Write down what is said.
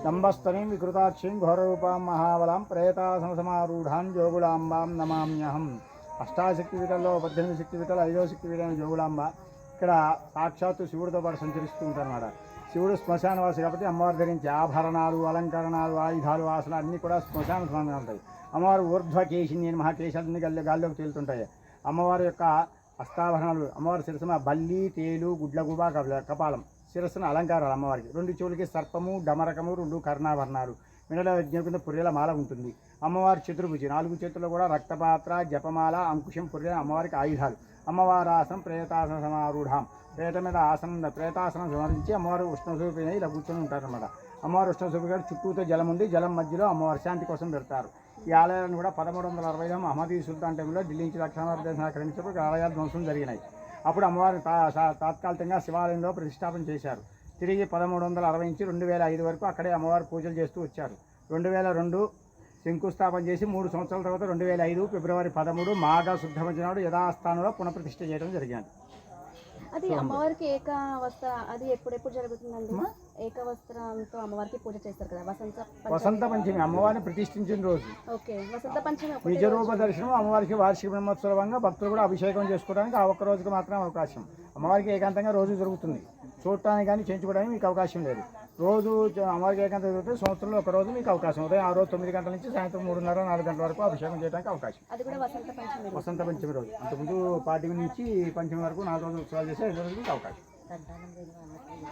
దంబస్తనీం వికృతాక్షీం ఘోరరూపాం మహాబలాం ప్రేతాసనసమారూఢాం జోగులాంబాం నమామ్యహం. అష్టాశక్తి పీఠంలో 18 శక్తి పీఠాలు 5వ శక్తి పీఠం జోగులాంబ. ఇక్కడ సాక్షాత్తు శివుడితో పాటు సంచరిస్తూ ఉంటారన్నమాట. శివుడు శ్మశానవాసి కాబట్టి అమ్మవారు ధరించి ఆభరణాలు, అలంకరణాలు, ఆయుధాలు, వాసన అన్నీ కూడా శ్మశాన స్నానంగా ఉంటాయి. అమ్మవారు ఊర్ధ్వకేశిని మహాకేశాలన్నీ గాల్లోకి తేలుతుంటాయి. అమ్మవారి యొక్క హస్తాభరణాలు, అమ్మవారి శిరస్సున బల్లి, తేలు, గుడ్లగూబ, కపాలం, శిరస్సున అలంకారాలు. అమ్మవారికి 2 చెవులకి సర్పము, డమరకము, 2 కర్ణాభరణాలు, మెడల యజ్ఞ కింద పుర్రెల మాల ఉంటుంది. అమ్మవారి చతుర్భుజి, 4 చేతుల్లో కూడా రక్తపాత్ర, జపమాల, అంకుశం, పుర్రె అమ్మవారికి ఆయుధాలు. అమ్మవారి ఆసనం ప్రేతాసన సమారూఢం. ప్రేత మీద ఆసనం, ప్రేతాసనం సమర్పించి అమ్మవారు ఉష్ణస్వరూపిణి ఇలా కూర్చొని ఉంటారన్నమాట. అమ్మవారు ఉష్ణస్వరూపి చుట్టూతో జలం ఉంది. జలం మధ్యలో అమ్మవారి శాంతి కోసం పెడతారు. ఈ ఆలయాలను కూడా 1360లో మహమ్మదీ సుల్తాన్ టైంలో ఢిల్లీ నుంచి దక్షిణాభారతదేశం ఆక్రమించినప్పుడు ఆలయాల ధ్వంసం జరిగినాయి. అప్పుడు అమ్మవారిని తాత్కాలికంగా శివాలయంలో ప్రతిష్టాపన చేశారు. తిరిగి 1360 నుంచి 2005 వరకు అక్కడే అమ్మవారు పూజలు చేస్తూ వచ్చారు. 2002 శంకుస్థాపన చేసి 3 సంవత్సరాల తర్వాత 2005 ఫిబ్రవరి 13 మాఘ శుద్ధ పంచమి యథాస్థానంలో పునఃప్రతిష్ఠ చేయడం జరిగింది. అది అమ్మవారికి వస్త్ర అది ఎప్పుడెప్పుడు జరుగుతుందండి? ఏకవస్త్రంతో అమ్మవారికి పూజ చేస్తారు కదా, వసంత పంచమి అమ్మవారిని ప్రతిష్ఠించిన రోజు. ఓకే, వసంత పంచమి నిజరూప దర్శనం. అమ్మవారికి వార్షిక బ్రహ్మోత్సవంగా భక్తులు కూడా అభిషేకం చేసుకోవడానికి ఆ ఒక్క రోజుకి మాత్రమే అవకాశం. అమ్మవారికి ఏకాంతంగా రోజు జరుగుతుంది. చూడటానికి కానీ చేయించుకోవడానికి మీకు అవకాశం లేదు. రోజు అమ్మవారికి ఏకాంతం జరిగితే సంవత్సరంలో ఒక రోజు మీకు అవకాశం. ఉదయం 6 9 గంటల నుంచి సాయంత్రం 3:30 4 గంటల వరకు అభిషేకం చేయడానికి అవకాశం. అది కూడా వసంత పంచమి రోజు. అంతకుముందు 4 నుంచి పంచమి వరకు 4 రోజులు ఉత్సవాలు చేసే 5 రోజులకి అవకాశం.